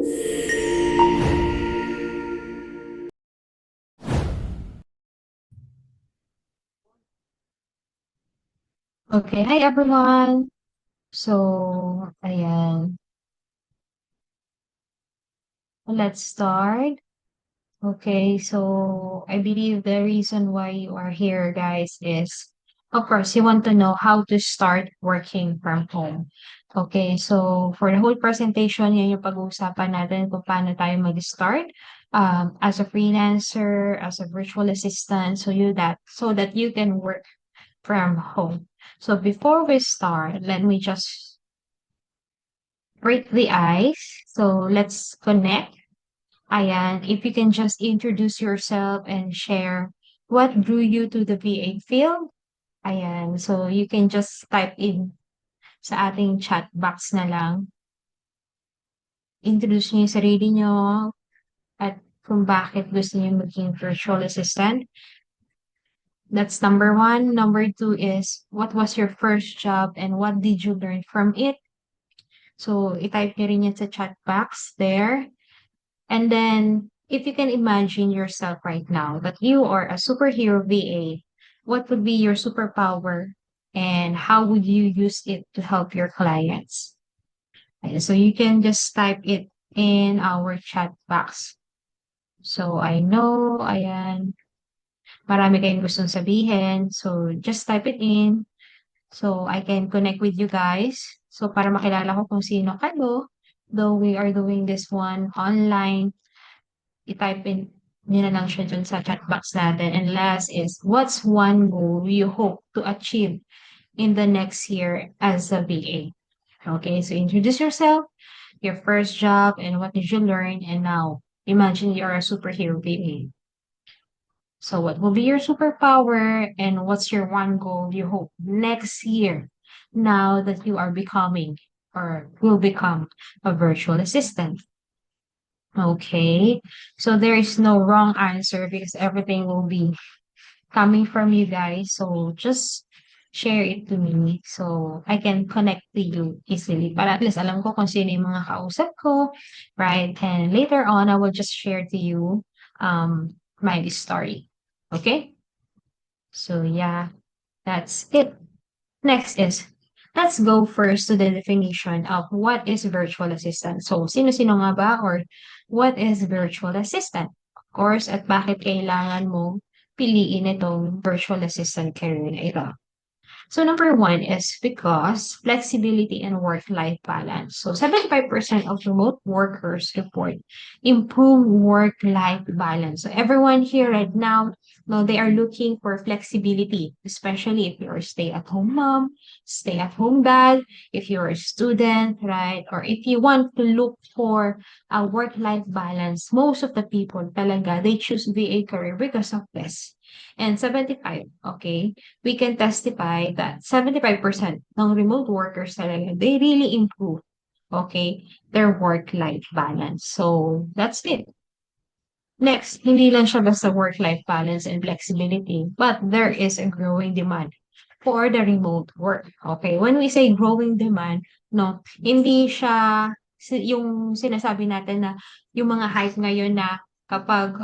Okay, hi everyone. So, ayan, let's start. Okay, so I believe the reason why you are here, guys, is of course you want to know how to start working from home. Okay, so for the whole presentation, yan yung pag-uusapan natin kung paano tayo mag-start as a freelancer, as a virtual assistant, so that you can work from home. So before we start, let me just break the ice. So let's connect. Ayan, if you can just introduce yourself and share what drew you to the VA field. Ayan, so you can just type in sa ating chat box na lang. Introduce niyo yung sarili niyo at kung bakit gusto niyo maging virtual assistant. That's number one. Number two is, what was your first job and what did you learn from it? So, itype niyo rin yan sa chat box there. And then, if you can imagine yourself right now that you are a superhero VA, what would be your superpower and how would you use it to help your clients? Okay, so you can just type it in our chat box. So I know, ayan, marami kayong gustong sabihin. So just type it in so I can connect with you guys. So para makilala ko kung sino kayo, though we are doing this one online, i-type in niyo na lang siya dyan sa chat box natin. And last is, what's one goal you hope to achieve in the next year as a VA? Okay, so introduce yourself, your first job, and what did you learn, and now imagine you're a superhero VA. So what will be your superpower, and what's your one goal you hope next year now that you are becoming or will become a virtual assistant? Okay, so there is no wrong answer because everything will be coming from you guys. So just share it to me so I can connect to you easily. Para at least alam ko kung sino yung mga kausap ko, right? And later on, I will just share to you my story. Okay? So yeah, that's it. Next is, let's go first to the definition of what is virtual assistant. So, sino-sino nga ba or what is virtual assistant? Of course, at bakit kailangan mo piliin itong virtual assistant career na ito? So number one is because flexibility and work-life balance. So 75% of remote workers report improved work-life balance. So everyone here right now, no, they are looking for flexibility, especially if you're a stay-at-home mom, stay-at-home dad, if you're a student, right? Or if you want to look for a work-life balance, most of the people talaga, they choose VA career because of this. And 75, okay? We can testify that 75% ng remote workers talaga, they really improve, okay, their work-life balance. So, that's it. Next, hindi lang siya basta work-life balance and flexibility, but there is a growing demand for the remote work. Okay, when we say growing demand, no, hindi siya yung sinasabi natin na yung mga hype ngayon na kapag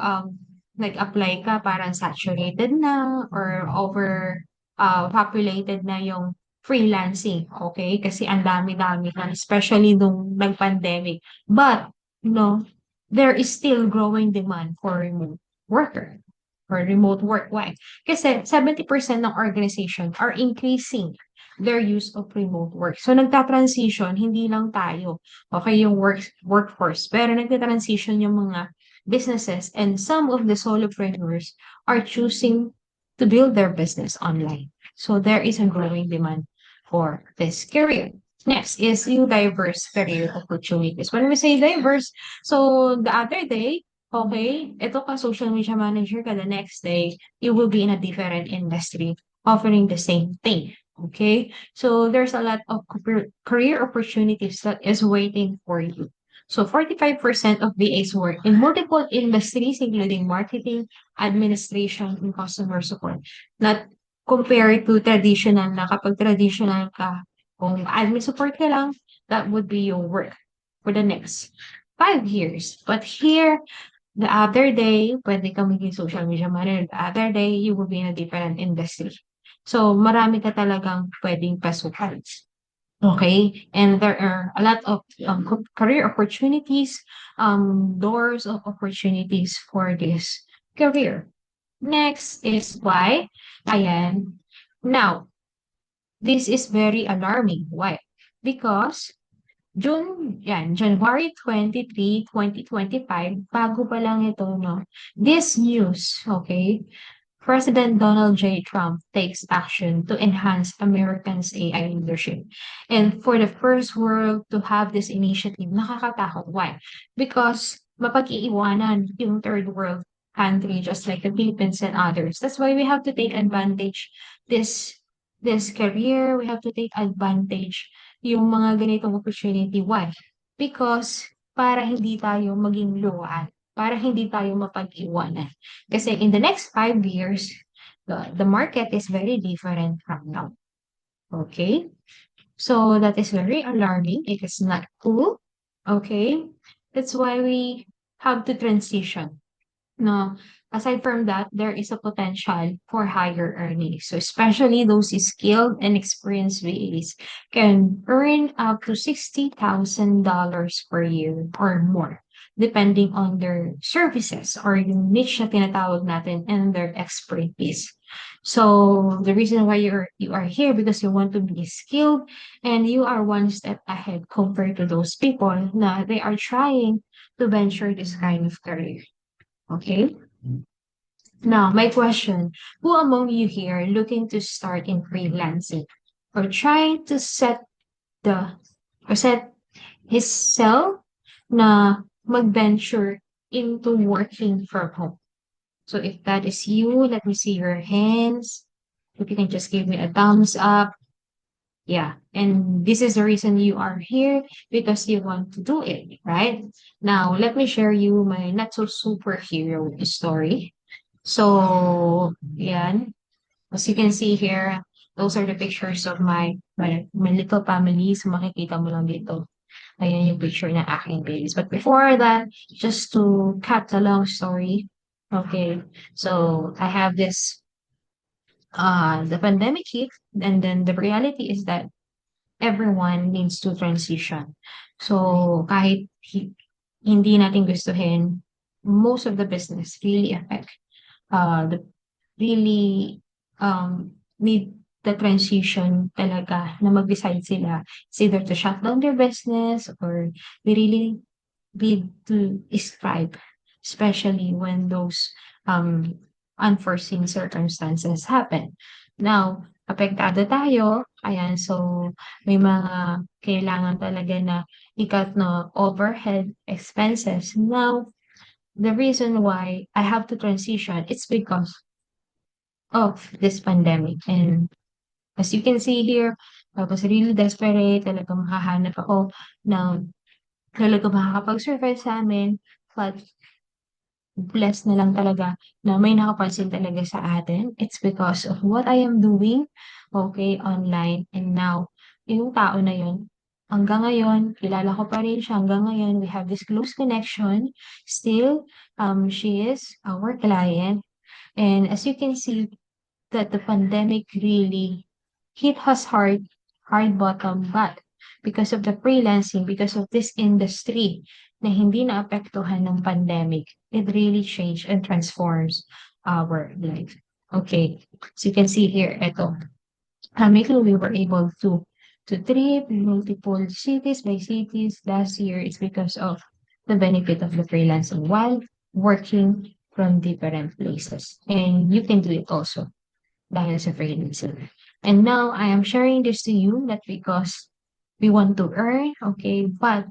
nag-apply ka parang saturated na or over populated na yung freelancing, okay? Kasi ang dami-dami na, especially nung nag-pandemic. But, no, there is still growing demand for remote worker or remote work. Why? Kasi 70% ng organization are increasing their use of remote work. So nagta-transition, hindi lang tayo, okay, yung workforce, pero nagta-transition yung mga businesses and some of the solopreneurs are choosing to build their business online. So there is a growing demand for this career. Next is yung diverse career opportunities. When we say diverse, so the other day, okay, ito ka social media manager ka, the next day, you will be in a different industry offering the same thing. Okay, so there's a lot of career opportunities that is waiting for you. So 45% of VAs work in multiple industries, including marketing, administration, and customer support. Not compared to traditional na kapag traditional ka, kung admin support ka lang, that would be your work for the next. 5 years. But here, the other day, pwede ka maging social media manager. The other day, you will be in a different industry. So, marami ka talagang pwedeng pasukan. Okay, and there are a lot of career opportunities, doors of opportunities for this career. Next is why, ayan. Now, this is very alarming. Why? Because January 23, 2025, bago pa lang ito, no? This news, okay, President Donald J. Trump takes action to enhance Americans' AI leadership. And for the first world to have this initiative, nakakatakot. Why? Because mapag-iiwanan yung third world country just like the Philippines and others. That's why we have to take advantage this this career. We have to take advantage yung mga ganitong opportunity. Why? Because para hindi tayo maging luwaan, para hindi tayo mapag-iwanan. Kasi in the next 5 years, the market is very different from now. Okay? So that is very alarming. It is not cool. Okay? That's why we have to transition. No, aside from that, there is a potential for higher earnings. So especially those skilled and experienced VAs can earn up to $60,000 per year or more, depending on their services or yung niche na tinatawag natin and their expertise. So the reason why you are here because you want to be skilled and you are one step ahead compared to those people na they are trying to venture this kind of career. Okay. Now, my question, who among you here looking to start in freelancing or trying to the set his self na mag-venture into working from home? So if that is you, let me see your hands. If you can just give me a thumbs up. Yeah. And this is the reason you are here because you want to do it, right? Now, let me share you my not so superhero story. So, yan. As you can see here, those are the pictures of my little family. So, makikita mo lang dito. Ayan yung picture ng aking babies. But before that, just to cut a long story, okay, so I have this, the pandemic hit, and then the reality is that everyone needs to transition. So, kahit hindi natin gustuhin, most of the business really affect the really need the transition talaga na mag-decide sila. It's either to shut down their business or they really need to strive, especially when those um, unforeseen circumstances happen. Now, apektado tayo, ayan, so may mga kailangan talaga na ikat na overhead expenses. Now, the reason why I have to transition, it's because of this pandemic. And as you can see here, I was really desperate. Talagang makahanap ako ng talagang makakapag-survive sa amin. But blessed na lang talaga na may nakapansin talaga sa atin. It's because of what I am doing, okay, online. And now, yung tao na yun, hanggang ngayon, kilala ko pa rin siya hanggang ngayon. We have this close connection. Still, she is our client. And as you can see, that the pandemic really hit us hard bottom, but because of the freelancing, because of this industry na hindi naapektuhan ng pandemic, it really changed and transforms our life. Okay, so you can see here, eto, lately we were able to trip multiple cities by cities last year. It's because of the benefit of the freelancing while working from different places. And you can do it also dahil sa freelancing. And now I am sharing this to you not because we want to earn, okay, but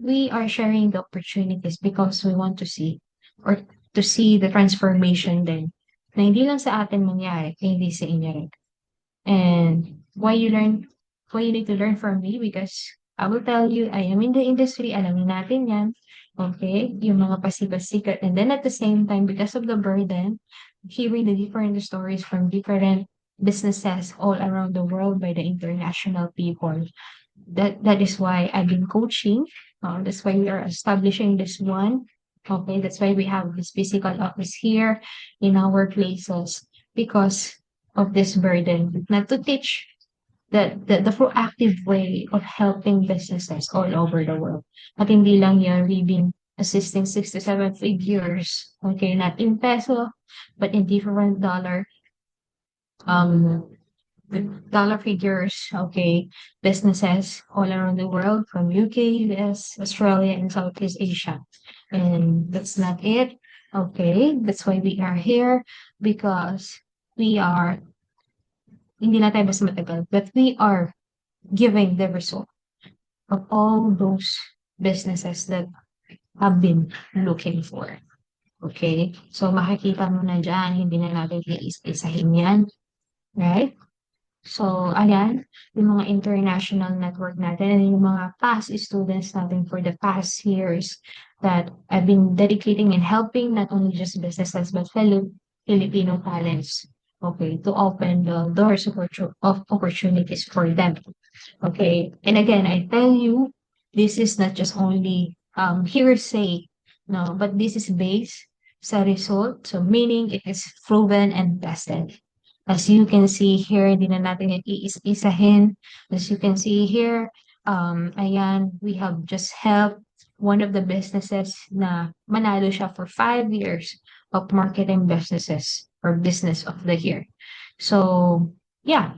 we are sharing the opportunities because we want to see or to see the transformation din na hindi lang sa atin mangyari, hindi sa inyo rin. And why you need to learn from me because I will tell you, I am in the industry, alamin natin yan. Okay? Yung mga pasikat-sikat. And then at the same time, because of the burden, hearing the different stories from different businesses all around the world by the international people. That is why I've been coaching That's why we are establishing this one. Okay, that's why we have this physical office here in our places because of this burden. Not to teach the proactive way of helping businesses all over the world. At hindi lang yan, we've been assisting 6 to 7 figures, okay, not in peso, but in different um, dollar figures, okay, businesses all around the world from UK, US, Australia, and Southeast Asia. And that's not it. Okay, that's why we are here because we are, hindi na tayo basta matagal, but we are giving the result of all those businesses that have been looking for. Okay? So, makikita mo na dyan, hindi na natin iisa-isahin yan. Right? So, ayan, yung mga international network natin and yung mga past students natin for the past years that I've been dedicating and helping not only just businesses but fellow Filipino talents, okay, to open the doors of opportunities for them. Okay. And again, I tell you, this is not just only hearsay, no, but this is based sa result. So meaning it is proven and tested. As you can see here, hindi na natin yan iis-isahin. As you can see here, ayan, we have just helped one of the businesses na manalo siya for 5 years of marketing businesses or business of the year. So, yeah,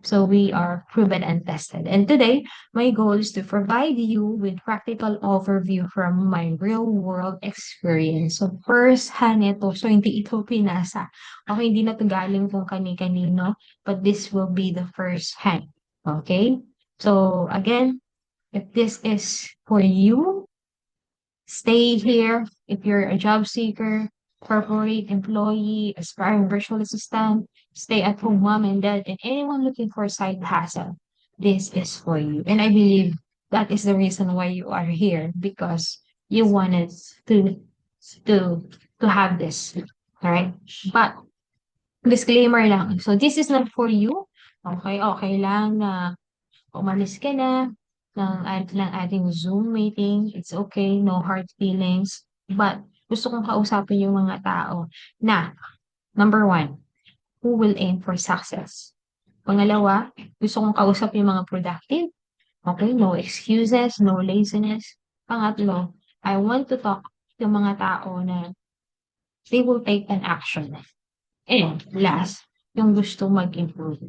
so we are proven and tested. And today, my goal is to provide you with practical overview from my real world experience. So first hand ito. So hindi ito pinasa. Okay, hindi na ito galing kung kani-kanino, but this will be the first hand. Okay? So again, if this is for you, stay here. If you're a job seeker, corporate employee, aspiring virtual assistant, stay at home mom and dad, and anyone looking for a side hustle, this is for you. And I believe that is the reason why you are here because you wanted to to have this. All right. But disclaimer lang. So this is not for you. Okay, okay lang na umalis ka na ng ating Zoom meeting. It's okay, no hard feelings. But gusto kong kausapin yung mga tao na, number one, who will aim for success. Pangalawa, gusto kong kausap yung mga productive. Okay, no excuses, no laziness. Pangatlo, I want to talk yung mga tao na they will take an action. And last, yung gusto mag-improve.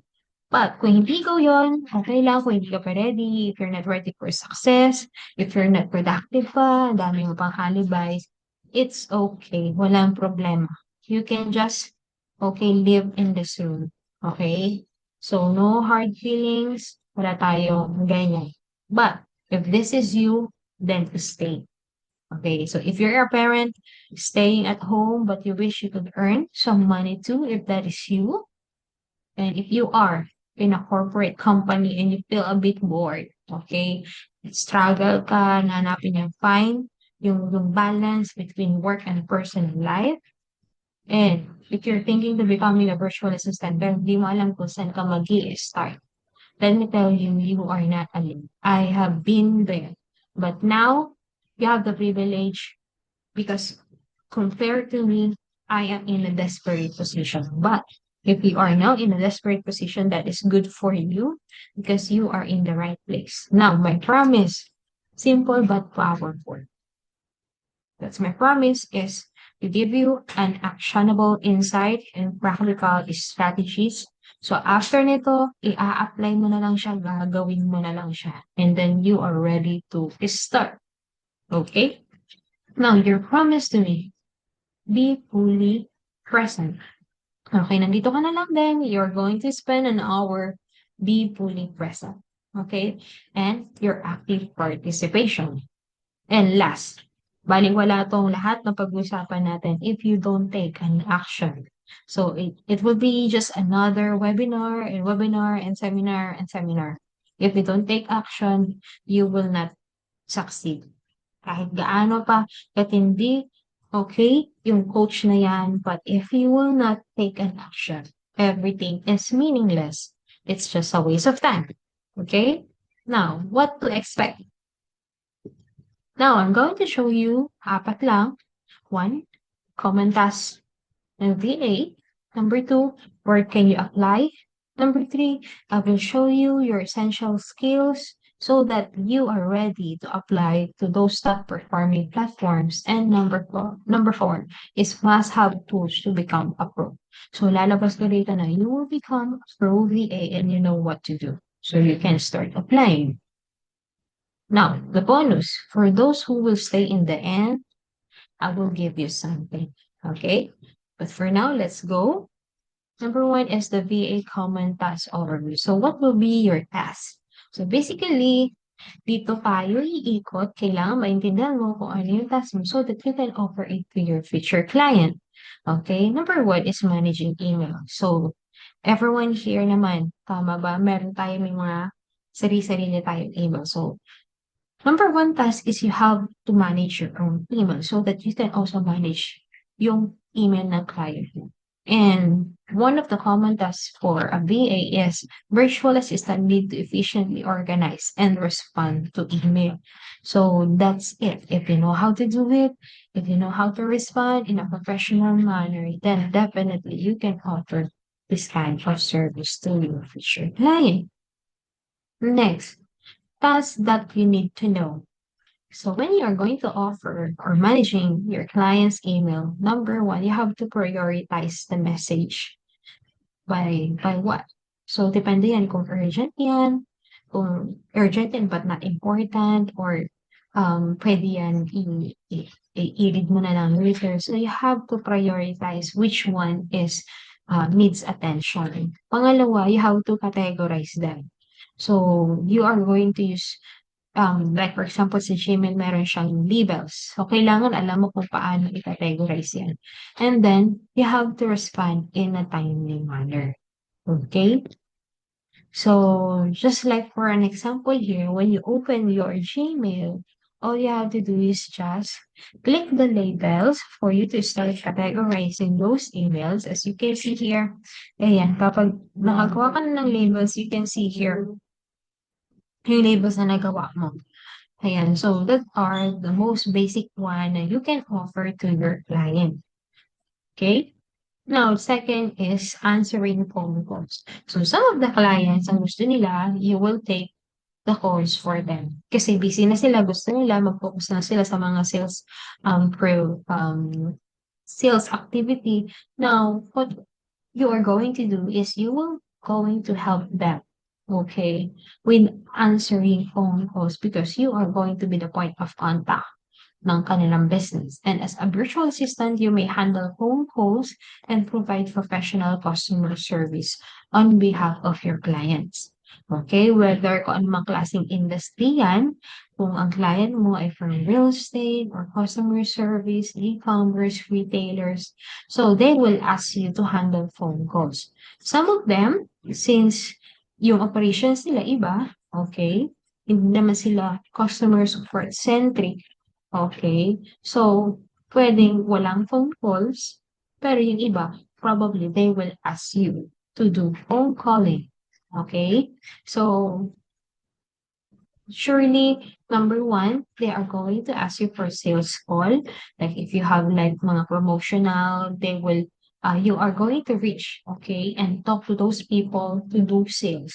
But kung hindi ko yon, okay lang kung hindi ka pa ready, if you're not ready for success, if you're not productive pa, ang dami mo pang halibay, it's okay. Walang problema. You can just, okay, live in this room. Okay? So, no hard feelings. Wala tayong ganyan. But, if this is you, then stay. Okay, so if you're a parent staying at home but you wish you could earn some money too, if that is you, and if you are in a corporate company and you feel a bit bored, okay, struggle ka, nanapin yung fine, yung balance between work and personal life, and if you're thinking to becoming a virtual assistant pero di mo alam kung saan ka mag-i-start, let me tell you, you are not alone. I have been there. But now, you have the privilege because compared to me, I am in a desperate position. But if you are now in a desperate position, that is good for you because you are in the right place. Now, my promise, simple but powerful. That's my promise is to give you an actionable insight and practical strategies. So after nito, i-apply mo na lang siya, gagawin mo na lang siya. And then you are ready to start. Okay? Now, your promise to me, be fully present. Okay, nandito ka na lang din. You're going to spend an hour. Be fully present. Okay? And your active participation. And last, baliwala tong lahat ng pag-usapan natin if you don't take an action. So it will be just another webinar and webinar and seminar and seminar. If you don't take action, you will not succeed. Kahit gaano pa katindi, okay, yung coach na yan, but if you will not take an action, everything is meaningless. It's just a waste of time. Okay? Now, what to expect? Now, I'm going to show you apat lang. One, common task ng VA. Number two, where can you apply? Number three, I will show you your essential skills so that you are ready to apply to those top performing platforms. And number four is must have tools to become a pro. So lalabas ko dito na you will become a pro VA and you know what to do. So you can start applying. Now, the bonus for those who will stay in the end, I will give you something. Okay? But for now, let's go. Number one is the VA Common Task Overview. So what will be your task? So basically, dito tayo iikot. Kailangan maintindihan mo kung ano yung task mo so that you can offer it to your future client. Okay? Number one is managing email. So everyone here naman, tama ba? Meron tayo may mga sarili-sarili tayong email. So number one task is you have to manage your own email so that you can also manage yung email ng client mo. And one of the common tasks for a VA is virtual assistant need to efficiently organize and respond to email. So that's it. If you know how to do it, if you know how to respond in a professional manner, then definitely you can offer this kind of service to your future client. Next, tasks that you need to know. So when you are going to offer or managing your client's email, number one, you have to prioritize the message by what? So depende yan kung urgent yan but not important, or pwede yan i-read mo na lang later. So you have to prioritize which one is needs attention. Pangalawa, you have to categorize them. So you are going to use like for example, sa Gmail meron siyang labels. So, kailangan alam mo kung paano i-categorize yan. And then, you have to respond in a timely manner. Okay? So, just like for an example here, when you open your Gmail, all you have to do is just click the labels for you to start categorizing those emails. As you can see here, ayan, kapag nakagawa ka na ng labels, you can see here yung labels na nagawa mo. Ayan, so that are the most basic one that you can offer to your client. Okay? Now, second is answering phone calls. So some of the clients, ang gusto nila, you will take the calls for them. Kasi busy na sila, gusto nila, mag-focus na sila sa mga sales activity. Now, what you are going to do is you will going to help them, okay, with answering phone calls because you are going to be the point of contact ng kanilang business. And as a virtual assistant, you may handle phone calls and provide professional customer service on behalf of your clients. Okay, whether kung anumang klaseng industry yan, kung ang client mo ay from real estate or customer service, e-commerce, retailers, so they will ask you to handle phone calls. Some of them, since yung operations nila iba, okay, hindi naman sila customer support centric, okay, so pwedeng walang phone calls, pero yung iba, probably they will ask you to do phone calling. Okay, so surely, number one, they are going to ask you for sales call. Like if you have like mga promotional, they will, you are going to reach, okay, and talk to those people to do sales.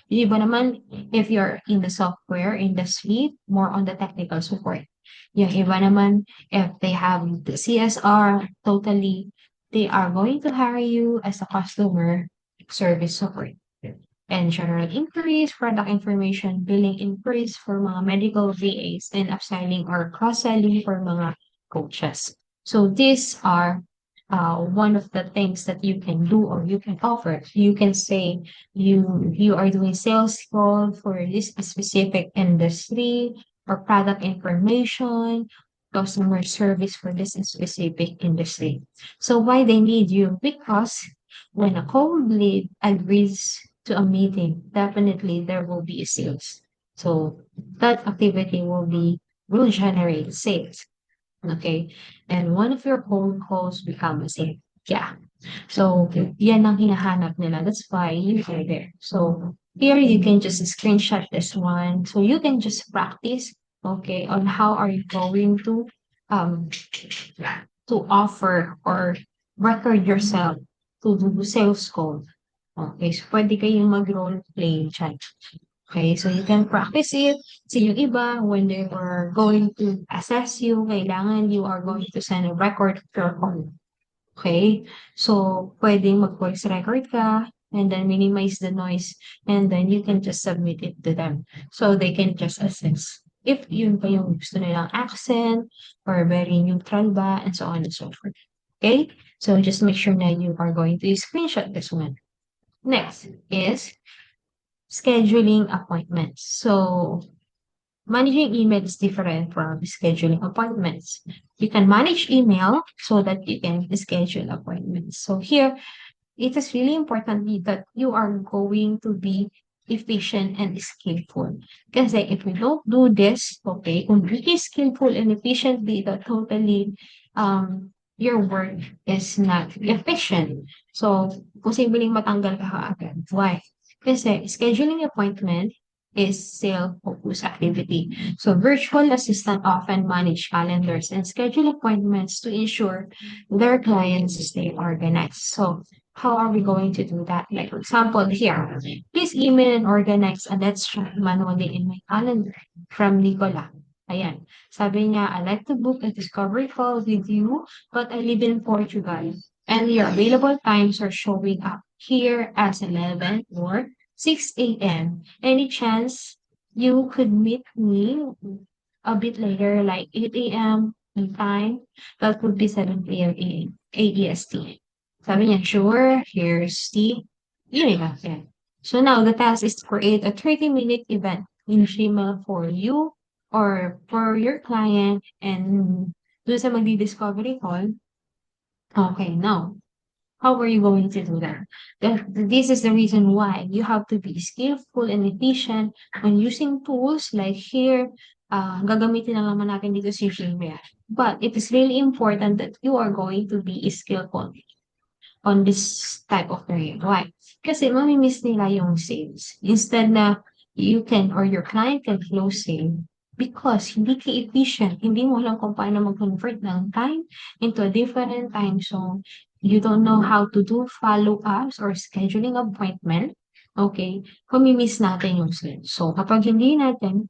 Yung iba naman, if you're in the software industry, more on the technical support. Yung iba naman, if they have the CSR, totally, they are going to hire you as a customer service support. And general inquiries, product information, billing inquiries for mga medical VAs, and upselling or cross-selling for mga coaches. So these are one of the things that you can do or you can offer. You can say you are doing sales call for this specific industry or product information, customer service for this specific industry. So why they need you? Because when a cold lead agrees to a meeting, definitely there will be a sales. So that activity will generate sales. Okay. And one of your phone calls become a sale. Yeah. So yan ang hinahanap nila. That's why you are there. So here you can just screenshot this one. So you can just practice okay, on how are you going um to offer or record yourself to do sales call. Okay, so pwede kayong mag-role play diyan. Okay, so you can practice it. So yung iba, when they are going to assess you, kailangan you are going to send a record of your call. Okay? So, pwedeng mag-voice record ka and then minimize the noise and then you can just submit it to them. So, they can just assess if yun pa yung gusto nilang accent or very neutral ba and so on and so forth. Okay? So, just make sure na you are going to screenshot this one. Next is scheduling appointments. So, managing email is different from scheduling appointments. You can manage email so that you can schedule appointments. So here, it is really important that you are going to be efficient and skillful. Kasi if we don't do this, okay, kung really skillful and efficiently, that totally your work is not efficient. So, posibleng matanggal ka agad. Why? Kasi scheduling appointment is self-focused activity. So, virtual assistant often manage calendars and schedule appointments to ensure their clients stay organized. So, how are we going to do that? Like, for example, here, please email and organize a let's chat manually in my calendar from Nicola. Ayan. Sabi niya, I like to book a discovery call with you, but I live in Portugal. And your available times are showing up here as 11 or 6 a.m. Any chance you could meet me a bit later, like 8 a.m. in time? That would be 7 p.m. AEST. Sabi niya, sure, here's the email. Yeah. So now the task is to create a 30-minute event in Gmail for you or for your client and doon sa magdi-discovery call. Okay, now, how are you going to do that? This is the reason why you have to be skillful and efficient when using tools like here. Gagamitin na naman natin dito si Gmail. But it is really important that you are going to be skillful on this type of career. Why? Kasi mamimiss nila yung sales. Instead na you can or your client can close sale because hindi ka efficient. Hindi mo alam kung paano mag-convert ng time into a different time zone. You don't know how to do follow-ups or scheduling appointment. Okay? Mamimiss natin yung sales. So, kapag hindi natin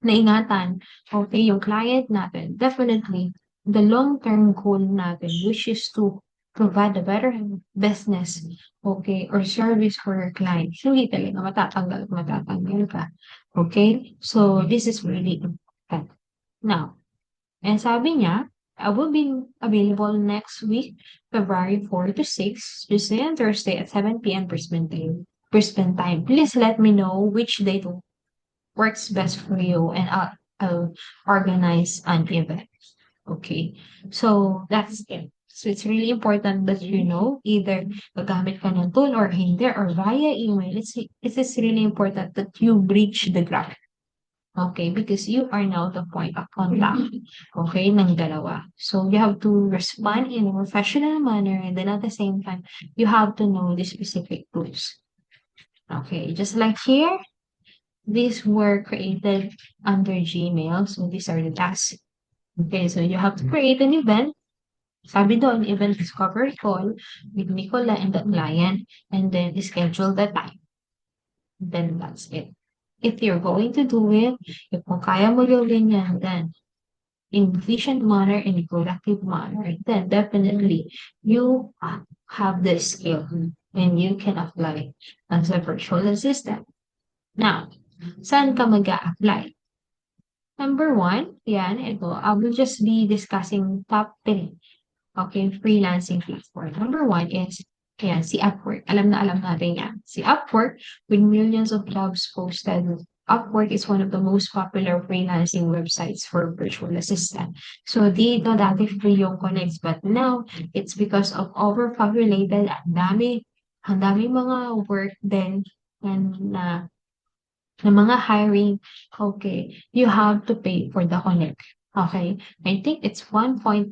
naingatan, okay, yung client natin, definitely, the long-term goal natin, which is to provide a better business, okay, or service for your client, hindi talaga matatanggal ka. Okay? So, this is really important. Now, and sabi niya, I will be available next week, February 4 to 6, Tuesday and Thursday at 7 p.m. Brisbane time. Brisbane time. Please let me know which date works best for you and I'll organize an event. Okay. So that's it. So it's really important that you know either gagamit ka ng tool or hindi or via email. It is really important that you bridge the gap. Okay, because you are now the point of contact, okay, ng dalawa. So you have to respond in a professional manner and then at the same time, you have to know the specific tools. Okay, just like here, these were created under Gmail. So these are the tasks. Okay, so you have to create an event. Sabi doon, event discovery call with Nicola and the client, and then schedule the time. Then that's it. If you're going to do it, if kung kaya mo gawin yan, then in efficient manner, in a productive manner, then definitely you have the skill and you can apply as a virtual assistant. Now, saan ka mag-a-apply? Number one, yan, ito, I will just be discussing top 3. Okay, freelancing platform. Number one is, yan, si Upwork. Alam na alam natin yan. Si Upwork, with millions of jobs posted, Upwork is one of the most popular freelancing websites for virtual assistant. So, dito dati free yung connects, but now, it's because of overpopulated, ang dami mga work din, and na mga hiring, okay, you have to pay for the connect. Okay, I think it's $1.50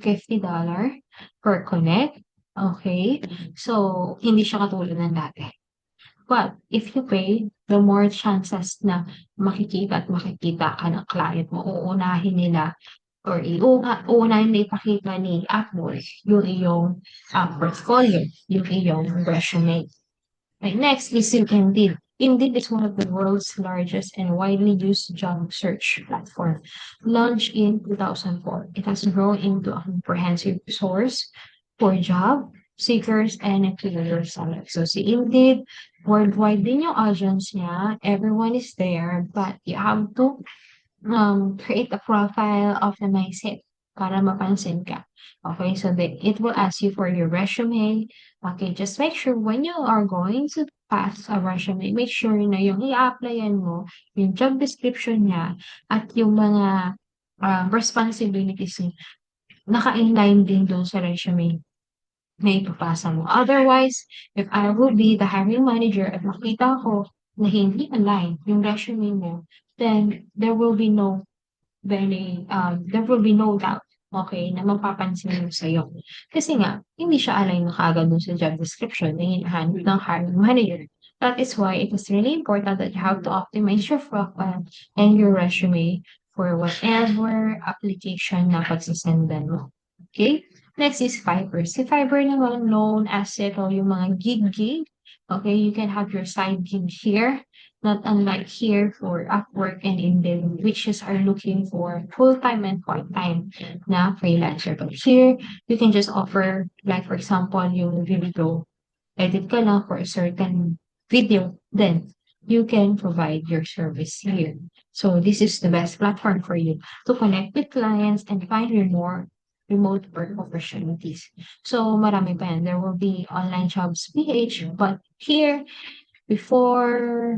per connect. Okay, so hindi siya katulad ng dati. But if you pay, the more chances na makikita at makikita ka ng client mo. Uunahin nila or uunahin na ipakita ni Upwork yung iyong portfolio, yung iyong resume. Right, next is in Indeed. Indeed is one of the world's largest and widely used job search platform. Launched in 2004, it has grown into a comprehensive source for job seekers and employers alike. So si Indeed, worldwide din yung audience niya. Everyone is there, but you have to create a profile, optimize it para mapansin ka. Okay, so it will ask you for your resume. Okay, just make sure when you are going to pass a resume, make sure na yung i-applyan mo, yung job description niya, at yung mga responsibilities niya, naka-inline din doon sa resume na ipapasa mo. Otherwise, if I will be the hiring manager at makita ko na hindi align yung resume mo, then there will be no doubt, okay, na mapapansin mo sa'yo. Kasi nga, hindi siya align na kaagad dun sa job description na hinahanap ng hiring manager. That is why it is really important that you have to optimize your profile and your resume for whatever application na pagsasendan mo. Okay? Next is Fiverr. Si Fiverr naman known as ito yung mga gig. Okay, you can have your side gig here, not unlike here for Upwork and Indeed, which is are looking for full-time and part-time na freelancer. But here, you can just offer, like for example, yung video, edit ka lang for a certain video, then you can provide your service here. So this is the best platform for you to connect with clients and find your more remote work opportunities. So marami pa yan. There will be online jobs PH, but here before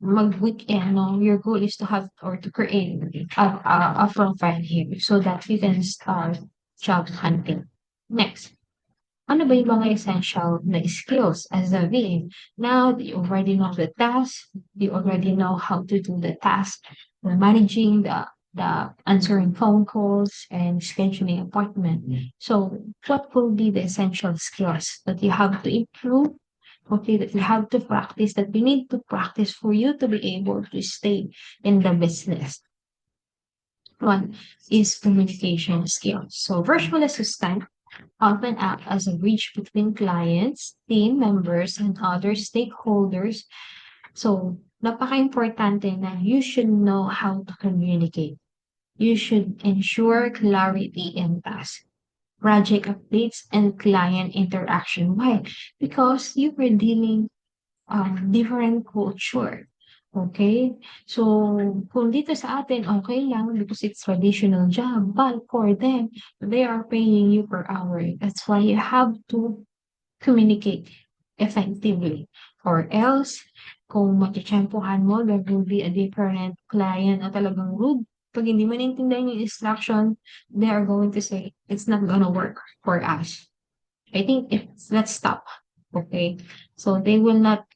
mag-weekend, no, your goal is to have or to create a profile here so that you can start job hunting. Next, ano ba yung mga essential na skills as a VA? Now that you already know the task, you already know how to do the task, managing the answering phone calls and scheduling appointment. So what will be the essential skills that you have to improve? Okay, that you have to practice, that you need to practice for you to be able to stay in the business. One is communication skills. So virtual assistant often act as a bridge between clients, team members, and other stakeholders. So napaka-importante na you should know how to communicate. You should ensure clarity in tasks, project updates, and client interaction. Why? Because you are dealing different culture. Okay? So, kung dito sa atin, okay lang because it's traditional job. But for them, they are paying you per hour. That's why you have to communicate effectively. Or else, kung matitsempohan mo, there will be a different client na talagang rude. Pag hindi mo naintindihan yung instruction, they are going to say, it's not gonna work for us. I think let's stop. Okay? So, they will not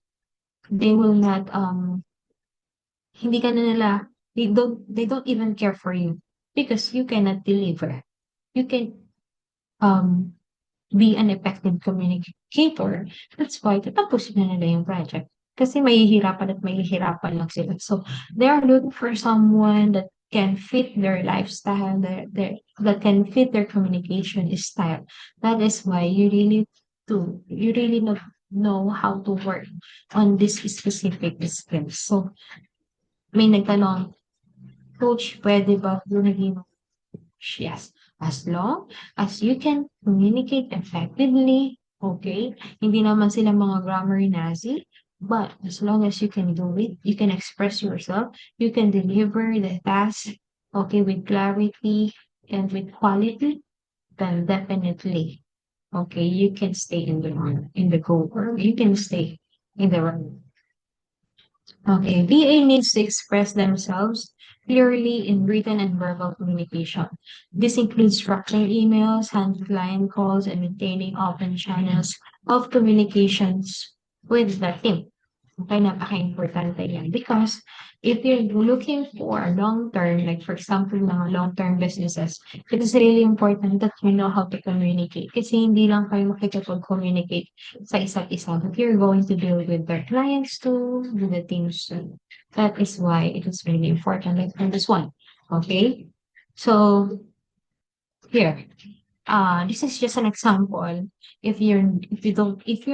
hindi ka na nila they don't even care for you because you cannot deliver. You can um be an effective communicator. That's why tatapusin na nila yung project. Kasi mahihirapan lang sila. So they are looking for someone that can fit their lifestyle, that can fit their communication style. That is why you really know how to work on this specific skills. So may nagtanong, Coach, pwede ba maging coach? Yes. As long as you can communicate effectively, okay? Hindi naman sila mga grammar Nazi, but as long as you can do it, you can express yourself, you can deliver the task, okay, with clarity and with quality, then definitely, okay, you can stay in the goal or you can stay in the run. Okay, VA needs to express themselves clearly in written and verbal communication. This includes structuring emails, handling client calls, and maintaining open channels of communications with the team. Okay, napaka-importante yan. Because if you're looking for a long term, like for example, mga long-term businesses, it is really important that you know how to communicate. Kasi hindi lang kayo makikipag-communicate sa isa't isa, but you're going to deal with their clients too, with the teams too. That is why it is really important, like on this one. Okay? So, here. This is just an example. If you're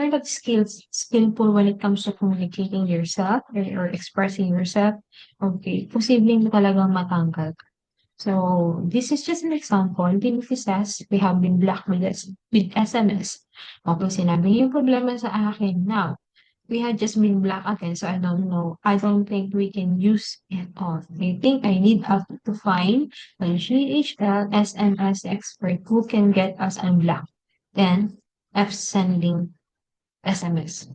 not skillful when it comes to communicating yourself or expressing yourself, okay, posibleng talagang matanggal ka. So this is just an example. Timothy says we have been blocked with SMS. Okay, sinabi niya yung problema sa akin. Now, we had just been blocked again, so I don't know. I don't think we can use it all. I think I need help to find a GHL SMS expert who can get us unblocked. Then, F sending SMS.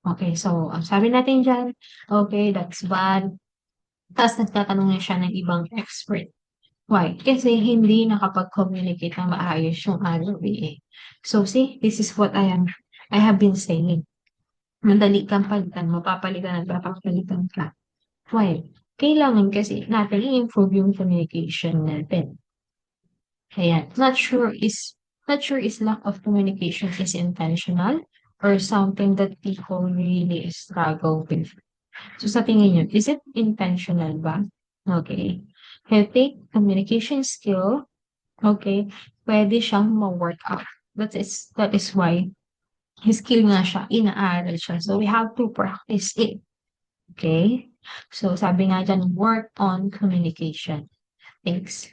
Okay, so ang sabi natin dyan, okay, that's bad. Tapos nagtatanong na siya ng ibang expert. Why? Kasi hindi nakapag-communicate ng maayos yung other way. So see, this is what I have been saying. Madali kang palitan, mapapalitan at papapalitan ka. Why? Kailangan kasi natin i-improve yung communication natin. Ayan. Not sure is lack of communication is intentional or something that people really struggle with. So sa tingin niyo, is it intentional ba? Okay. Healthy communication skill, okay, pwede siyang ma-work out. That is why skill nga siya, inaaral siya. So we have to practice it. Okay? So sabi nga dyan, work on communication. Thanks.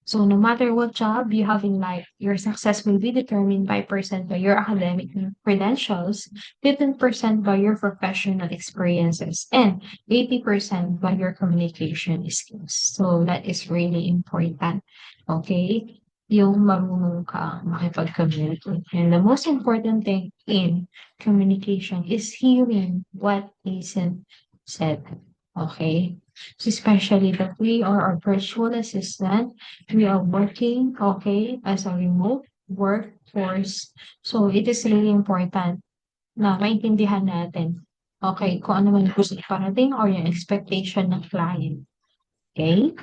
So no matter what job you have in life, your success will be determined by percent by your academic credentials, 15% by your professional experiences, and 80% by your communication skills. So that is really important. Okay? Yung marunong ka makipag-communicate. And the most important thing in communication is hearing what isn't said. Okay? So especially that we are a virtual assistant, we are working, okay, as a remote workforce. So it is really important na maintindihan natin, okay, kung ano man gusto iparating or yung expectation ng client. Okay.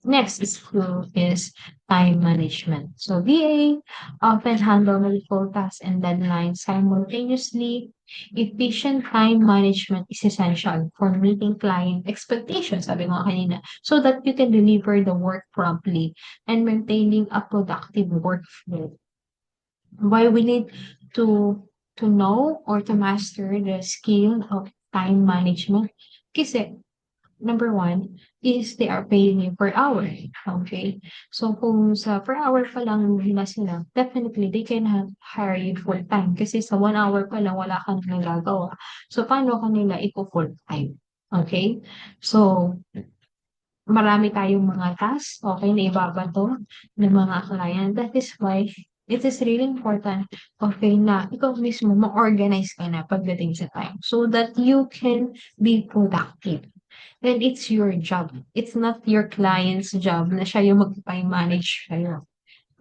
Next skill is time management. So VA often handle multiple tasks and deadlines simultaneously. Efficient time management is essential for meeting client expectations, sabi ko nga kanina, so that you can deliver the work promptly and maintaining a productive workflow. Why we need to know or to master the skill of time management? Kasi number one is they are paying you per hour. Okay? So, kung sa per hour pa lang na sila, definitely they can hire you full time. Kasi sa 1 hour pa lang, wala kang nagagawa. So, paano kanila ipo-full time? Okay? So, marami tayong mga tasks, okay, na ibabato ng mga client. That is why it is really important, okay, na ikaw mismo ma-organize ka na pagdating sa time so that you can be productive. And it's your job. It's not your client's job na siya yung mag-time manage sa'yo.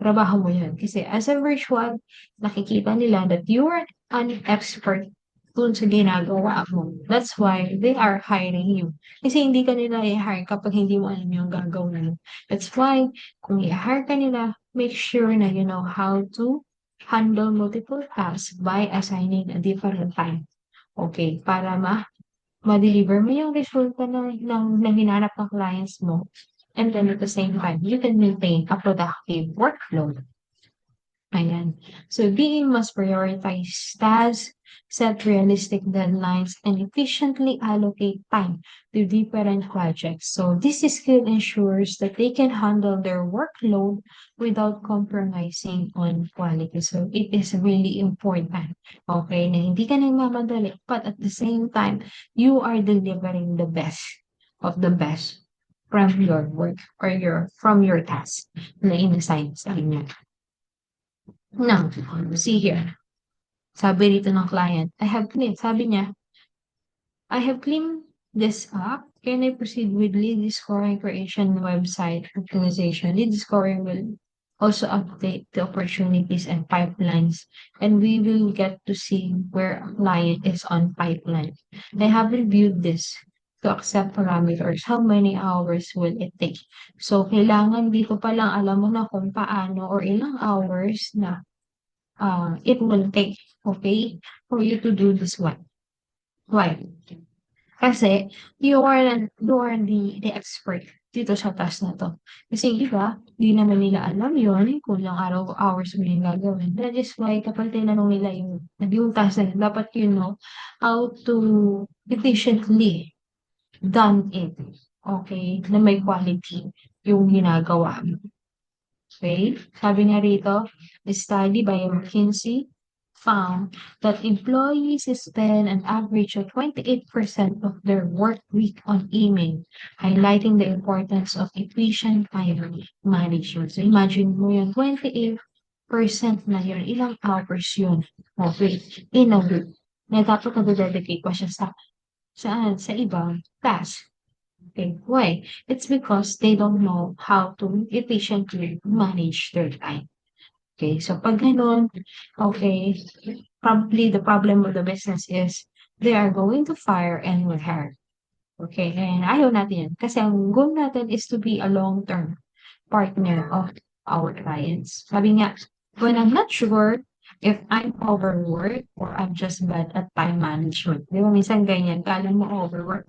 Trabaho mo yun. Kasi as a virtual, nakikita nila that you are an expert dun sa ginagawa mo. That's why they are hiring you. Kasi hindi ka nila i-hire kapag hindi mo alam yung gagawin mo. That's why, kung i-hire ka nila, make sure na you know how to handle multiple tasks by assigning a different time. Okay, para ma-deliver mo yung resulta ng hinanap ng clients mo. And then at the same time, you can maintain a productive workflow. Ayan. So being must prioritize tasks, set realistic deadlines, and efficiently allocate time to different projects. So this skill ensures that they can handle their workload without compromising on quality. So it is really important. Okay, na hindi ka nagmamadali, but at the same time, you are delivering the best of the best from your work or from your task na inassign sa inyo. Now, see here. Sabi rito ng client, sabi niya, I have cleaned this up. Can I proceed with lead scoring creation website optimization? Lead scoring will also update the opportunities and pipelines, and we will get to see where a client is on pipeline. I have reviewed this to accept parameters. How many hours will it take? So, kailangan dito pa lang alam mo na kung paano or ilang hours na it will take, okay, for you to do this one. Why? Kasi you are the expert dito sa task na 'to. Kasi yung iba, di naman nila alam yun, kung ilang hours mo yung gagawin. That is why kapag tinanong nila yung task na yun, dapat you know how to efficiently done it, okay, na may quality yung ginagawa mo. Okay? Sabi nga rito, a study by McKinsey found that employees spend an average of 28% of their work week on email, highlighting the importance of efficient time management. So imagine mo yun, 28% na yun, ilang hours yun, okay, in a week, na dapat na-dedicate pa siya sa ibang task. Okay, why? It's because they don't know how to efficiently manage their time. Okay, so pag ganun, okay, probably the problem of the business is they are going to fire and rehire. Okay, and ayaw natin yan. Kasi ang goal natin is to be a long-term partner of our clients. Sabi nga, when I'm not sure if I'm overworked or I'm just bad at time management. Di ba minsan ganyan, kala mo overwork,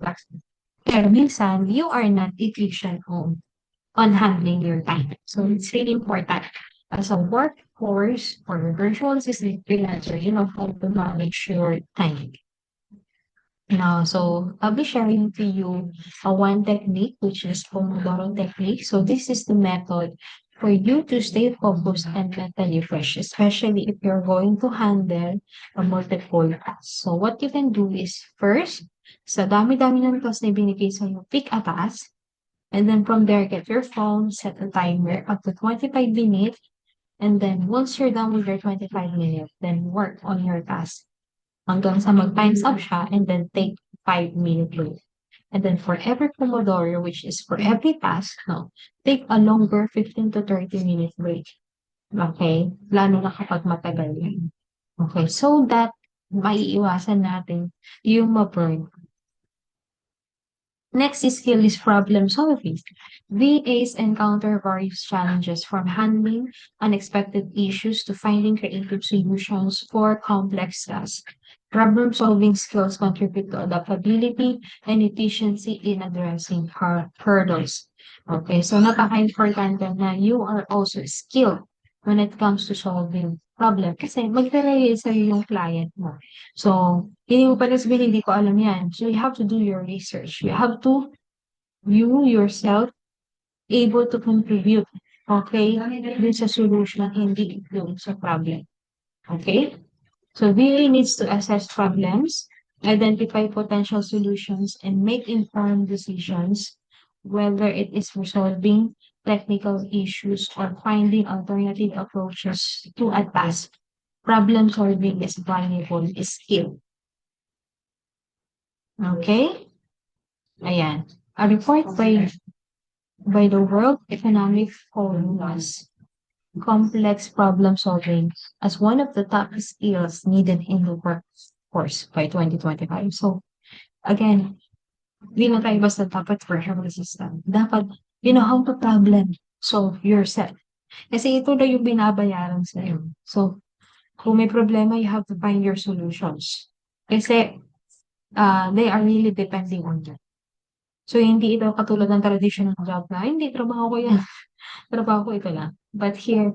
pero minsan you are not efficient on handling your time. So it's really important as a workforce or a virtual assistant freelancer, you know how to manage your time. Now, so I'll be sharing to you a one technique, which is Pomodoro technique. So this is the method for you to stay focused and mentally fresh, especially if you're going to handle a multiple tasks. So what you can do is first, sa dami-dami ng task na binigay sa'yo, pick a task. And then from there, get your phone, set a timer up to 25 minutes. And then once you're done with your 25 minutes, then work on your task hanggang sa mag-times up siya and then take 5-minute break. And then for every Pomodoro, which is for every task, no, take a longer 15 to 30 minute break. Okay? Lalo na kapag matagal yan. Okay, so that maiiwasan natin yung ma-burn. Next skill is problem solving. VAs encounter various challenges from handling unexpected issues to finding creative solutions for complex tasks. Problem solving skills contribute to adaptability and efficiency in addressing hurdles. Okay, so napaka-importante na you are also skilled when it comes to solving problem. Kasi magre-rely sa'yo yung client mo. So, hindi mo pala sabihin, hindi ko alam yan. So, you have to do your research. You have to, you yourself, able to contribute, okay, dun sa solution, hindi dun sa problem. Okay? So, VA needs to assess problems, identify potential solutions, and make informed decisions, whether it is resolving technical issues or finding alternative approaches to a task. Problem solving is valuable skill. Okay? Ayan. A report by the World Economic Forum was complex problem solving as one of the top skills needed in the workforce by 2025. So, again, di na tayo basta dapat virtual assistant. Dapat, you know how to problem solve yourself. Kasi ito na yung binabayaran sa'yo. So, kung may problema, you have to find your solutions. Kasi, they are really depending on you. So, hindi ito katulad ng traditional job na, hindi, trabaho ko yan. Trabaho ko ito lang. But here,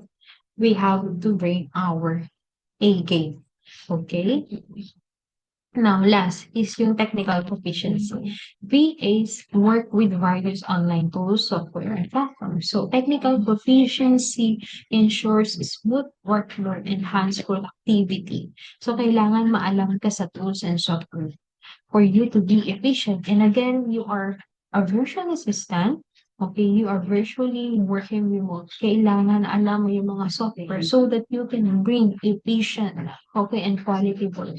we have to bring our A game. Okay? Now, last is yung technical proficiency. VAs work with various online tools, software, and platforms. So, technical proficiency ensures smooth workflow and enhanced productivity. So, kailangan maalam ka sa tools and software for you to be efficient. And again, you are a virtual assistant. Okay, you are virtually working remote. Kailangan alam mo yung mga software so that you can bring efficient, okay, and quality work.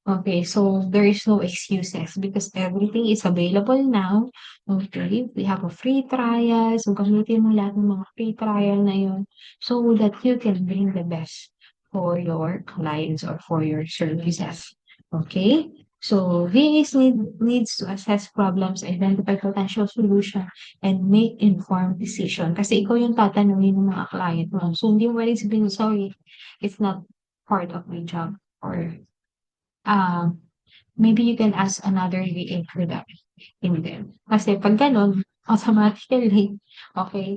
Okay, so there is no excuses because everything is available now. Okay, we have a free trial. So gamitin mo lahat ng mga free trial na yun so that you can bring the best for your clients or for your services. Okay? So VAs needs to assess problems, identify potential solution, and make informed decision. Kasi ikaw yung tatanungin ng mga client mo. So hindi mo pwedeng sabihin, sorry, it's not part of my job or um maybe you can ask another VA for that. Hindi. Kasi pag gano'n, automatically, okay,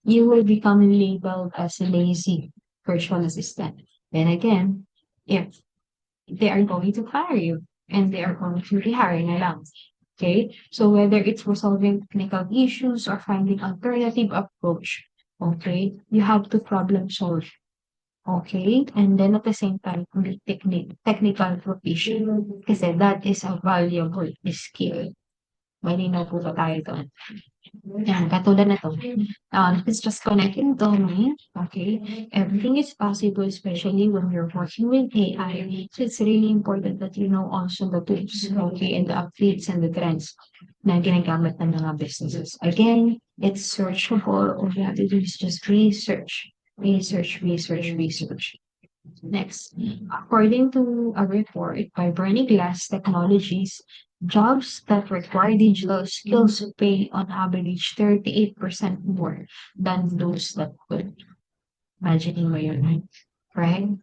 you will become labeled as lazy virtual assistant. Then again, if they are going to fire you and they are going to rehire na lang. Okay? So whether it's resolving technical issues or finding alternative approach, okay, you have to problem solve. Okay, and then at the same time, be technical proficient kasi that is a valuable skill. Malinaw po ba tayo doon? Yan, katulad na 'to, it's just connecting domain, okay? Everything is possible, especially when you're working with AI. So it's really important that you know also the tools, okay, and the updates and the trends na ginagamit ng mga businesses. Again, it's searchable. All you have to do is just research, research, research, research. Next, according to a report by Bernie Glass Technologies, jobs that require digital skills pay on average 38% more than those that could. Imagining mo yun, right?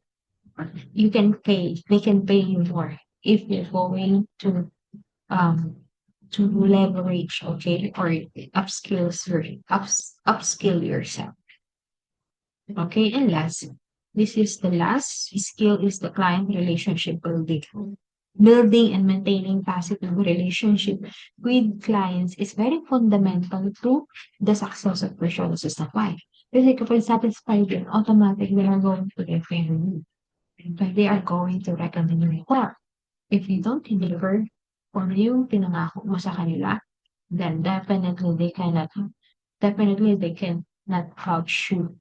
You can pay, they can pay you more if you're going um to leverage, okay, or upskill yourself. Okay, and last, this is the last skill is the client relationship building. Building and maintaining positive relationship with clients is very fundamental to the success of virtual assistant. Why? Kasi kapag satisfied yun, automatic they are going to defend you. But they are going to recommend you more. If you don't deliver kung yung pinangako mo sa kanila, then definitely they can not vouch you.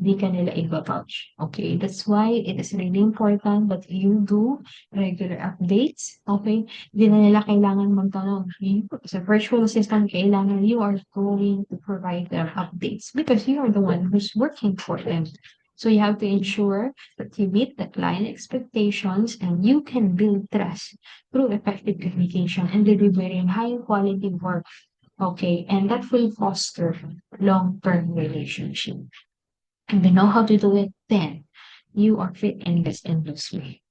Di ka nila iba-vouch. Okay? That's why it is really important that you do regular updates. Okay? Di na nila kailangan magtanong. Sa virtual assistant, kailangan you are going to provide them updates because you are the one who's working for them. So you have to ensure that you meet the client expectations and you can build trust through effective communication and delivering high quality work. Okay, and that will foster long-term relationship. And you know how to do it, then you are fit in this industry.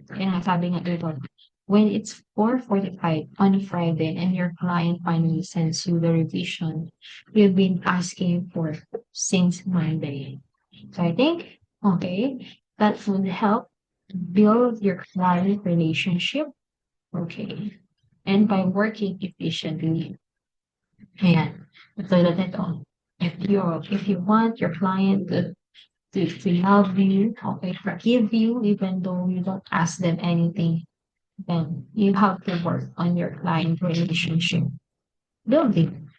Kaya nga sabi nga dito, when it's 4:45 on Friday and your client finally sends you the revision you've been asking for since Monday. So I think, okay, that would help build your client relationship, okay, and by working efficiently. Ayan, katulad nito, if you want your client to love you, okay, forgive you, even though you don't ask them anything, then you have to work on your client relationship building.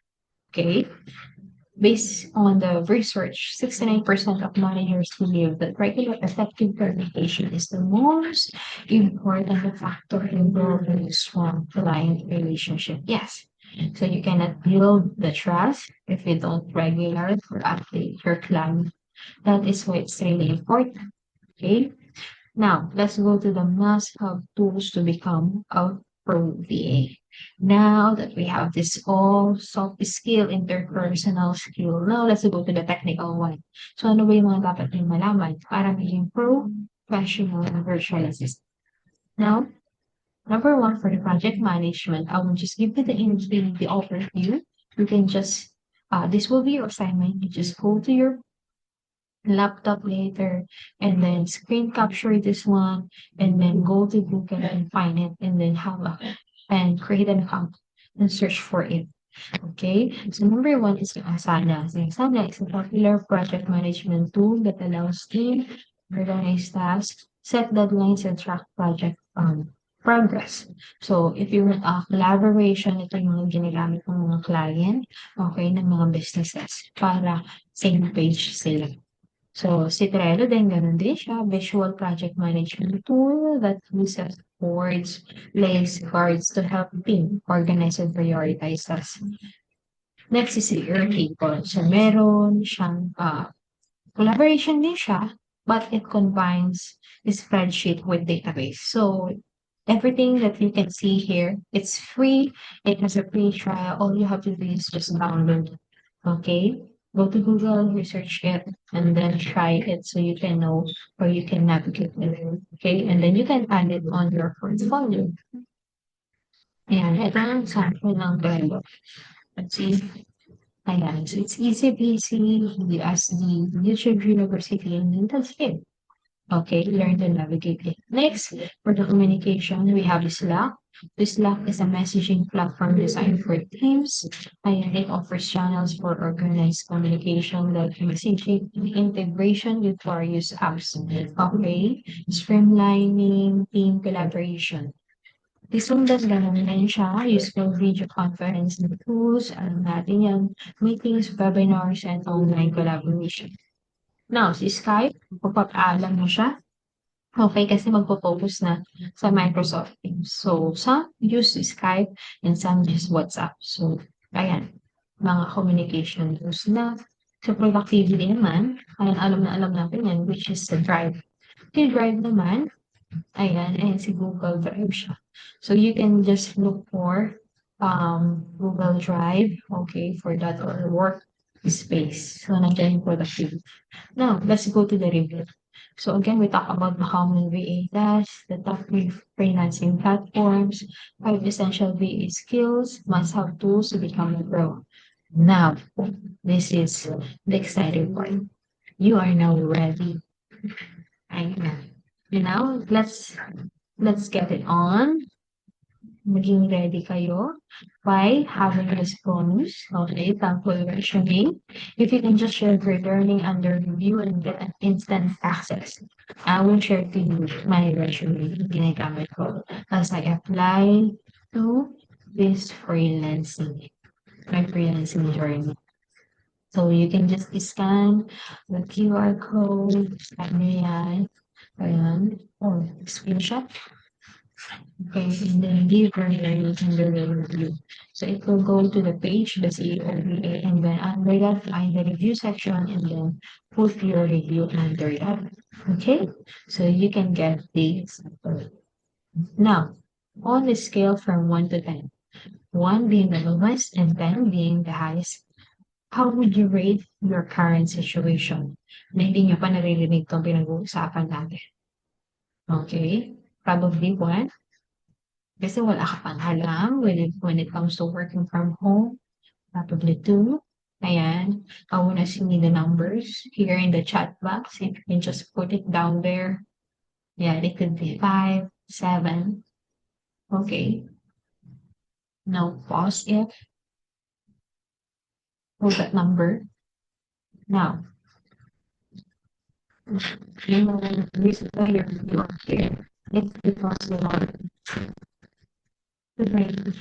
Okay. Based on the research, 69% of managers believe that regular effective communication is the most important factor in building a strong client relationship. Yes. So you cannot build the trust if you don't regularly update your client. That is why it's really important. Okay. Now, let's go to the must-have tools to become a pro VA. Now that we have this all soft skill, interpersonal skill, now let's go to the technical one. So, ano ba yung mga dapat yung malaman para maging professional virtual assistant? Now, number one for the project management, I will just give you the overview. You can just, this will be your assignment. You just go to your laptop later and then screen capture this one and then go to Google and find it and then and create an account and search for it. Okay, so number one is yung Asana. So Asana is a popular project management tool that allows team organize tasks, set deadlines, and track project progress. So if you want collaboration, ito yung mga ginagamit ng mga client, okay, ng mga businesses para same page sila. So, si Trello din, ganun din siya. Visual project management tool that uses boards, lists, cards to help team organize and prioritize tasks. Next is your Airtable. So, meron siyang collaboration din siya, but it combines the spreadsheet with database. So, everything that you can see here, it's free. It has a free trial. All you have to do is just download. Okay? Go to Google, research it, and then try it so you can know or you can navigate it. Okay? And then you can add it on your portfolio. Ayan, ito ang sample ng Trello. Let's see. Ayan, so it's easy peasy as the YouTube University and that's it. Okay, learn to navigate it. Next, for the communication, we have Slack. The Slack is a messaging platform designed for teams, and it offers channels for organized communication like messaging and integration with various apps. Okay, streamlining team collaboration. Isundan ganun din siya, useful video conferencing tools, ano natin yan, meetings, webinars, and online collaboration. Now, si Skype, papapaalam mo siya. Okay, kasi magpo-focus na sa Microsoft Teams. So, some use Skype and some use WhatsApp. So, ayan, mga communication tools na. Sa productivity naman, alam na alam natin yan, which is the Drive. Si Drive naman, ayan, ayan si Google Drive siya. So you can just look for Google Drive, okay, for that or work space. So nandiyan yung productivity. Now, let's go to the review. So again, we talk about the common VA tasks, the top three freelancing platforms, 5 essential VA skills, must-have tools to become a pro. Now, this is the exciting part. You are now ready. Ayan. Now, let's get it on. Maging ready kayo by having this bonus. Okay, sample resume. If you can just share your learning under review and get an instant access. I will share to you my resume ginagamit ko as I apply to this my freelancing journey. So you can just scan the QR code, scan nyo yan, ayan, or screenshot. Okay, and then give her learning under the review. So it will go to the page, the COVA, and then under that, find the review section and then put your review under that. Okay, so you can get this. Now, on the scale from 1 to 10, 1 being the lowest and 10 being the highest, how would you rate your current situation? Na hindi nyo pa naririnig itong pinag-uusapan natin. Okay, probably 1. Kasi wala ka pang alam when it comes to working from home. Probably 2. Ayan. I wanna see the numbers here in the chat box. If you can just put it down there. Yeah, it could be 5, 7. Okay. Now pause it. Hold that number. Now, yung reason why you're here, it's because you are ready.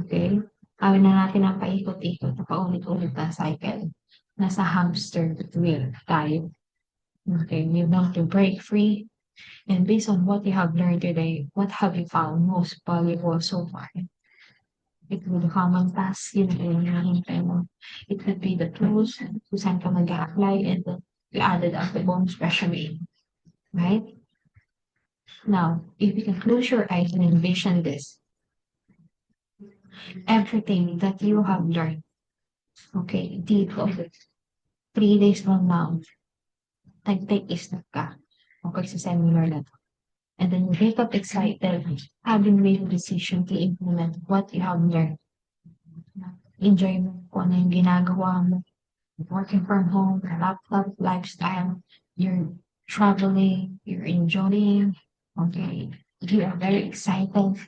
Okay? Gawin na natin ang paikot-ikot na paulit-ulit na cycle. Nasa hamster wheel tayo. Okay, you want to break free. And based on what you have learned today, what have you found most valuable so far? It would be common tasks, yun yung hinihintay mo. It could be the tools kung saan ka mag-apply and then you added up the bonus resume. Right? Now, if you can close your eyes and envision this, everything that you have learned, okay, dito, 3 days from now, nag-take step ka, okay, sa seminar na to. And then you wake up excited, having made a decision to implement what you have learned. Enjoy mo kung ano yung ginagawa mo. Working from home, laptop lifestyle, you're traveling, you're enjoying, okay. You are very excited.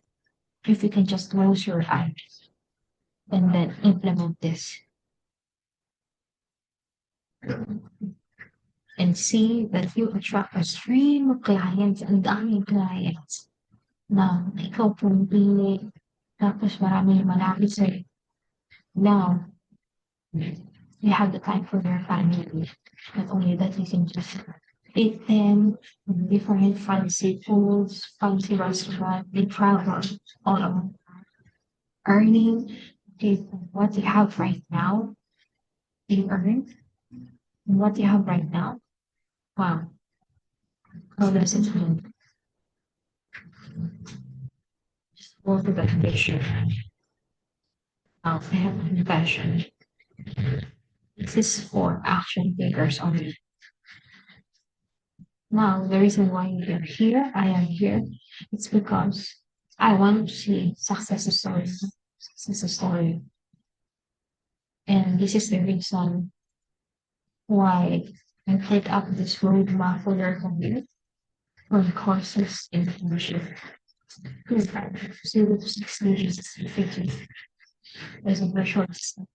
If you can just close your eyes and then implement this and see that you attract a stream of clients, ang daming clients na ikaw pumili, tapos marami yung malapit sa'yo. Now, You have the time for your family. Not only that, you can just eat them different fancy foods, fancy restaurant, they travel all over. Earning is what you have right now. You earn what you have right now. Wow, how does it feel? Go to the picture. I have compassion. This is for action takers only. Now, the reason why you're here, I am here, it's because I want to see success stories. Success story. And this is the reason why I put up this roadmap for your career from courses in leadership. Zero to 6 stages figures as a virtual assistant.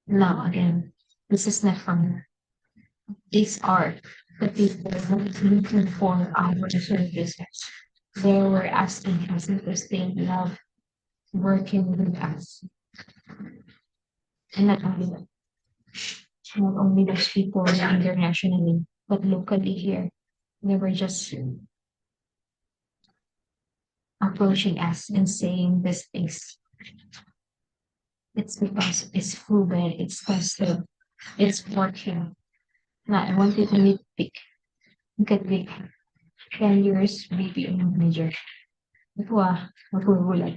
Now, again, this is not from me. These are the people who are looking for our services. They were asking us because they love working with us. And not only those people internationally, but locally here. They were just approaching us and saying these things. It's because it's proven, it's tested, it's working. Now, I want you to nitpick. Look at me. 10 years BPO manager. Ako magugulat.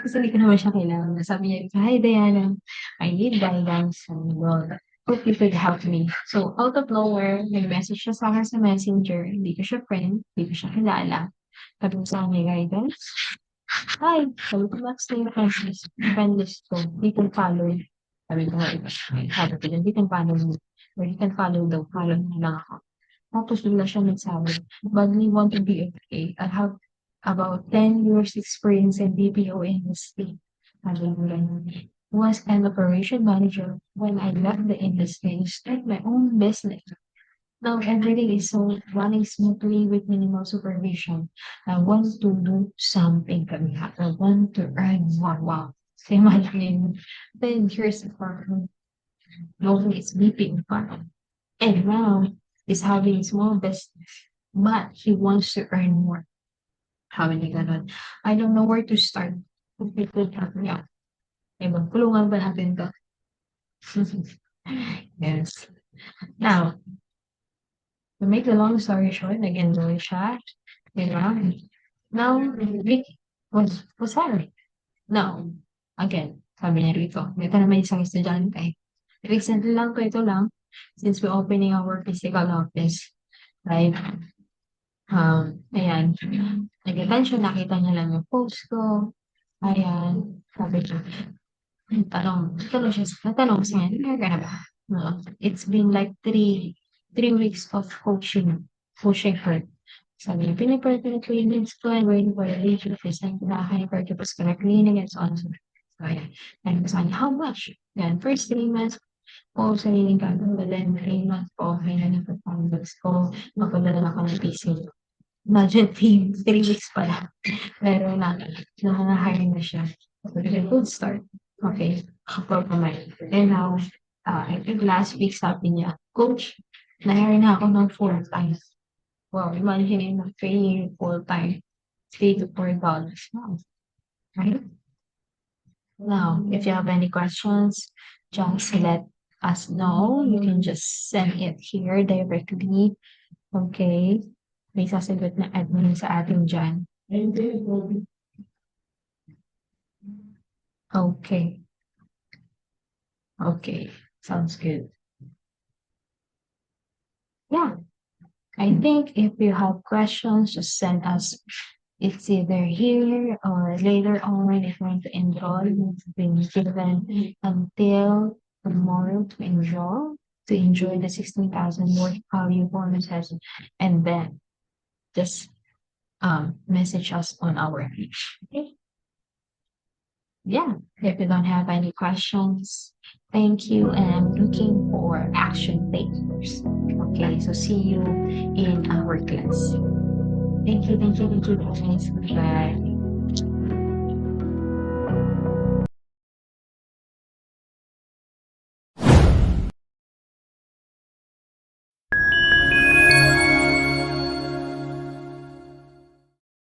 Kasi hindi ko naman siya kailangan. Sabi niya, "Hi Diana, I need guidance and well, hope you could help me." So, out of nowhere, nag-message siya sa akin sa Messenger. Hindi ko siya friend, hindi ko siya kilala. Sabi ko sa kanya, guidance. Hi, sabi ko, Max na yung friend list ko. You can follow. Sabi ko, sabi ko, you can follow me. Or you can follow mo lang ako. Tapos bigla siya nagsabi, but we want to be okay. I have about 10 years experience in BPO industry. Sabi ko ganun. Was an operation manager when I left the industry and started my own business. Now everything is so running smoothly with minimal supervision. I want to do something kami. I want to earn more. Wow. So imagine 10 years of work. Nobody is beeping fun. And now is having a small business, but he wants to earn more. Sabi niya ganun. I don't know where to start. If you could help me out. Diba? Tulungan ba natin to? Yes. Now, to make the long story short, nag-enjoy siya. Diba? Now, Vicky was hired. Now, again, sabi niya rito, ito naman isang estudyante. Recently lang to, ito lang, since we're opening our physical office, right? Ayan, nag-attention, nakita niya lang yung post ko. Ayan, sabi niya, natanong siya, "Nag ka na ba?" It's been like three weeks of pushing her. Sabi niya, "Pini-prepare ko yung trainings ko and waiting for the leave office and kinakain tapos ko na cleaning and so on." So ayan, sabi ko sa kanya, "How much?" Yan, first 3 months ko sariling gagawin, but then 3 months ko, okay na yung performance ko, magpadala ako ng PC. Imagine 3 weeks pa lang. Pero na-hire na siya. So, a good start. Okay, kapag kumain. And now, I think last week sabi niya, Coach, na-hire na ako ng full-time. Wow, imagine na training full-time. $3 to $4 now. Right? Now, if you have any questions, just let us know. You can just send it here directly. Okay? May sasagot na admin sa atin dyan. Okay. Okay. Sounds good. Yeah. I think if you have questions, just send us. It's either here or later on if you want to enroll. It's been given until tomorrow to enjoy the 16,000 worth value bonuses, and then just message us on our page. Okay? Yeah, if you don't have any questions, thank you, and I'm looking for action takers. Okay, so see you in our class. Thank you, guys. Bye.